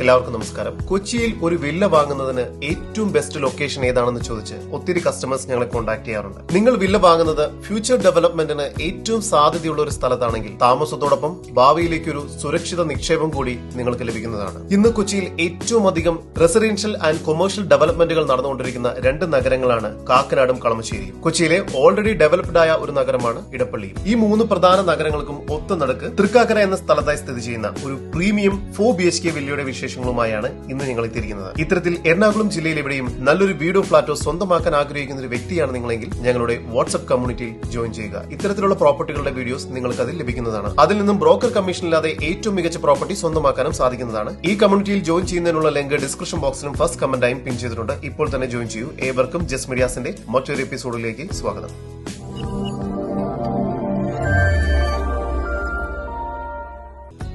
എല്ലാവർക്കും നമസ്കാരം. കൊച്ചിയിൽ ഒരു വില്ല വാങ്ങുന്നതിന് ഏറ്റവും ബെസ്റ്റ് ലൊക്കേഷൻ ഏതാണെന്ന് ചോദിച്ച് ഒത്തിരി കസ്റ്റമേഴ്സ് ഞങ്ങളെ കോൺടാക്ട് ചെയ്യാറുണ്ട്. നിങ്ങൾ വില്ല വാങ്ങുന്നത് ഫ്യൂച്ചർ ഡെവലപ്മെന്റിന് ഏറ്റവും സാധ്യതയുള്ള ഒരു സ്ഥലത്താണെങ്കിൽ താമസത്തോടൊപ്പം ഭാവിയിലേക്ക് ഒരു സുരക്ഷിത നിക്ഷേപം കൂടി നിങ്ങൾക്ക് ലഭിക്കുന്നതാണ്. ഇന്ന് കൊച്ചിയിൽ ഏറ്റവും അധികം റെസിഡൻഷ്യൽ ആൻഡ് കൊമേഴ്ഷ്യൽ ഡെവലപ്മെന്റുകൾ നടന്നുകൊണ്ടിരിക്കുന്ന രണ്ട് നഗരങ്ങളാണ് കാക്കനാടും കളമശ്ശേരിയും. കൊച്ചിയിലെ ഓൾറെഡി ഡെവലപ്ഡ് ആയ ഒരു നഗരമാണ് ഇടപ്പള്ളിയും. ഈ മൂന്ന് പ്രധാന നഗരങ്ങൾക്കും ഒത്തുനടുക്ക് തൃക്കാക്കര എന്ന സ്ഥലത്തായി സ്ഥിതി ചെയ്യുന്ന ഒരു പ്രീമിയം 4 BHK വില്ലയുടെ വിശേഷങ്ങളുമായാണ് ഇന്ന് ഞങ്ങൾ എത്തിയിരിക്കുന്നത്. ഇത്തരത്തിൽ എറണാകുളം ജില്ലയിൽ എവിടെയും നല്ലൊരു വീടോ ഫ്ളാറ്റോ സ്വന്തമാക്കാൻ ആഗ്രഹിക്കുന്ന ഒരു വ്യക്തിയാണ് നിങ്ങളെങ്കിൽ ഞങ്ങളുടെ വാട്സ്ആപ്പ് കമ്മ്യൂണിറ്റിയിൽ ജോയിൻ ചെയ്യുക. ഇത്തരത്തിലുള്ള പ്രോപ്പർട്ടികളുടെ വീഡിയോസ് നിങ്ങൾക്ക് അതിൽ ലഭിക്കുന്നതാണ്. അതിൽ നിന്നും ബ്രോക്കർ കമ്മീഷനില്ലാതെ ഏറ്റവും മികച്ച പ്രോപ്പർട്ടി സ്വന്തമാക്കാനും സാധിക്കുന്നതാണ്. ഈ കമ്മ്യൂണിറ്റിയിൽ ജോയിൻ ചെയ്യുന്നതിനുള്ള ലിങ്ക് ഡിസ്ക്രിപ്ഷൻ ബോക്സിലും ഫസ്റ്റ് കമന്റായും പിൻ ചെയ്തിട്ടുണ്ട്. ഇപ്പോൾ തന്നെ ജോയിൻ ചെയ്യൂ. ഏവർക്കും ജസ്റ്റ് മീഡിയാസിന്റെ മറ്റൊരു എപ്പിസോഡിലേക്ക് സ്വാഗതം.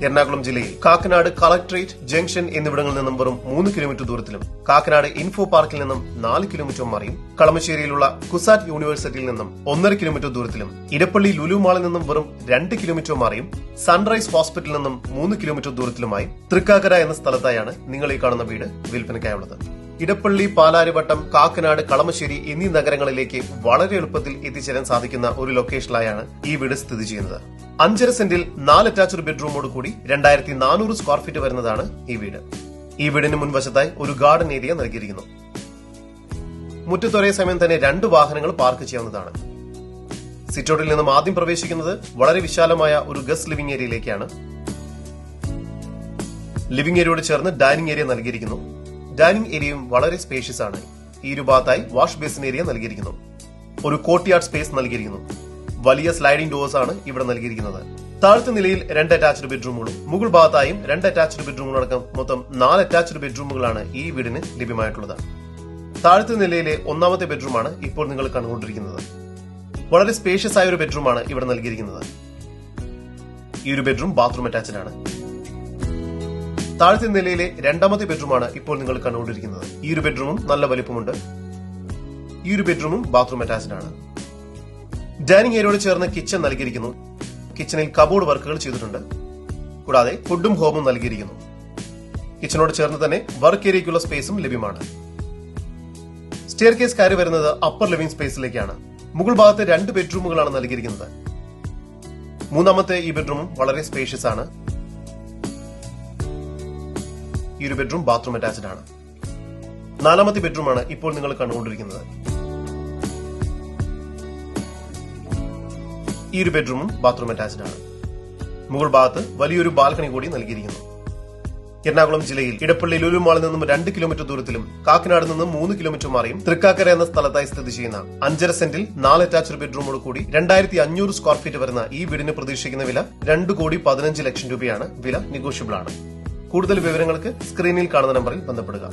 എറണാകുളം ജില്ലയിൽ കാക്കനാട് കളക്ടറേറ്റ് ജംഗ്ഷൻ എന്നിവിടങ്ങളിൽ നിന്നും വെറും 3 കിലോമീറ്റർ ദൂരത്തിലും കാക്കനാട് ഇൻഫോ പാർക്കിൽ നിന്നും 4 കിലോമീറ്റർ മാറിയും കളമശ്ശേരിയിലുള്ള കുസാറ്റ് യൂണിവേഴ്സിറ്റിയിൽ നിന്നും 1.5 കിലോമീറ്റർ ദൂരത്തിലും ഇടപ്പള്ളി ലുലു മാളിൽ നിന്നും വെറും 2 കിലോമീറ്റർ മാറിയും സൺറൈസ് ഹോസ്പിറ്റലിൽ നിന്നും 3 കിലോമീറ്റർ ദൂരത്തിലുമായി തൃക്കാക്കര എന്ന സ്ഥലത്തായാണ് നിങ്ങൾ ഈ കാണുന്ന വീട് വിൽപ്പനയ്ക്കായുള്ളത്. ഇടപ്പള്ളി, പാലാരിവട്ടം, കാക്കനാട്, കളമശ്ശേരി എന്നീ നഗരങ്ങളിലേക്ക് വളരെ എളുപ്പത്തിൽ എത്തിച്ചേരാൻ സാധിക്കുന്ന ഒരു ലൊക്കേഷനിലായാണ് ഈ വീട് സ്ഥിതി ചെയ്യുന്നത്. 5.5 സെന്റിൽ 4 അറ്റാച്ച്ഡ് ബെഡ്റൂമോട് കൂടി 2400 സ്ക്വയർ ഫീറ്റ് വരുന്നതാണ് ഈ വീട്. ഈ വീടിന് മുൻവശത്തായി ഒരു ഗാർഡൻ ഏരിയ നൽകിയിരിക്കുന്നു. മുറ്റത്ത് ഒരേ സമയം തന്നെ 2 വാഹനങ്ങൾ പാർക്ക് ചെയ്യാവുന്നതാണ്. സിറ്റൗട്ടിൽ നിന്നും ആദ്യം പ്രവേശിക്കുന്നത് വളരെ വിശാലമായ ഒരു ഗസ്റ്റ് ലിവിംഗ് ഏരിയയിലേക്കാണ്. ലിവിംഗ് ഏരിയയോട് ചേർന്ന് ഡൈനിങ് ഏരിയ നൽകിയിരിക്കുന്നു. ഡൈനിങ് ഏരിയയും വളരെ സ്പേഷ്യസ് ആണ്. ഈ ഒരു ഭാഗത്തായി വാഷ് ബേസിൻ ഏരിയ നൽകിയിരിക്കുന്നു. ഒരു കോർട്ട്യാർഡ് സ്പേസ് നൽകിയിരിക്കുന്നു. വലിയ സ്ലൈഡിംഗ് ഡോർസ് ആണ് ഇവിടെ നൽകിയിരിക്കുന്നത്. താഴത്തെ നിലയിൽ 2 അറ്റാച്ച്ഡ് ബെഡ്റൂമുകളും മുകൾ ഭാഗത്തായും 2 അറ്റാച്ച്ഡ് ബെഡ്റൂമുകളടക്കം മൊത്തം 4 അറ്റാച്ച്ഡ് ബെഡ്റൂമുകളാണ് ഈ വീടിന് ലഭ്യമായിട്ടുള്ളത്. താഴത്തെ നിലയിലെ 1ാമത്തെ ബെഡ്റൂമാണ് ഇപ്പോൾ നിങ്ങൾ കണ്ടുകൊണ്ടിരിക്കുന്നത്. വളരെ സ്പേഷ്യസ് ആയ ഒരു ബെഡ്റൂമാണ് ഇവിടെ നൽകിയിരിക്കുന്നത്. ഈ ഒരു ബെഡ്റൂം ബാത്റൂം അറ്റാച്ച്ഡ് ആണ്. താഴത്തെ നിലയിലെ 2ാമത്തെ ബെഡ്റൂമാണ് ഇപ്പോൾ നിങ്ങൾ കണ്ടുകൊണ്ടിരിക്കുന്നത്. ഈ ഒരു ബെഡ്റൂമും നല്ല വലിപ്പമുണ്ട്. ഈ ഒരു ബെഡ്റൂമും ബാത്റൂം അറ്റാച്ച്ഡ് ആണ്. ഡൈനിങ് ഏരിയയോട് ചേർന്ന് കിച്ചൺ നൽകിയിരിക്കുന്നു. കിച്ചണിൽ കബോർഡ് വർക്കുകൾ ചെയ്തിട്ടുണ്ട്. കൂടാതെ ഫുഡും ഹോമും നൽകിയിരിക്കുന്നു. കിച്ചണോട് ചേർന്ന് തന്നെ വർക്ക് ഏരിയയ്ക്കുള്ള സ്പേസും ലഭ്യമാണ്. സ്റ്റെയർ കേസ് കയറി വരുന്നത് അപ്പർ ലിവിംഗ് സ്പേസിലേക്കാണ്. മുകൾ ഭാഗത്ത് 2 ബെഡ്റൂമുകളാണ് നൽകിയിരിക്കുന്നത്. 3ാമത്തെ ഈ ബെഡ്റൂമും വളരെ സ്പേഷ്യസ് ആണ്. ഈ ഒരു ബെഡ്റൂം ബാത്റൂം അറ്റാച്ച്ഡ് ആണ്. 4ാമത്തെ ബെഡ്റൂമാണ് ഇപ്പോൾ നിങ്ങൾ കണ്ടുകൊണ്ടിരിക്കുന്നത്. ഈ ഒരു ബെഡ്റൂമും ബാത്റൂം അറ്റാച്ച്ഡ് ആണ്. മുകൾ ഭാഗത്ത് വലിയൊരു ബാൽക്കണി കൂടി നൽകിയിരിക്കുന്നു. എറണാകുളം ജില്ലയിൽ ഇടപ്പള്ളി ലുലു മാളിൽ നിന്നും 2 കിലോമീറ്റർ ദൂരത്തിലും കാക്കനാട് നിന്നും 3 കിലോമീറ്റർ മാറിയും തൃക്കാക്കര എന്ന സ്ഥലത്തായി സ്ഥിതി ചെയ്യുന്ന 5.5 സെന്റിൽ 4 അറ്റാച്ച്ഡ് ബെഡ്റൂമോട് കൂടി 2500 സ്ക്വയർ ഫീറ്റ് വരുന്ന ഈ വീടിന് പ്രതീക്ഷിക്കുന്ന വില 2,15,00,000 രൂപയാണ്. വില നെഗോഷ്യബിൾ ആണ്. കൂടുതൽ വിവരങ്ങൾക്ക് സ്ക്രീനിൽ കാണുന്ന നമ്പറിൽ ബന്ധപ്പെടുക.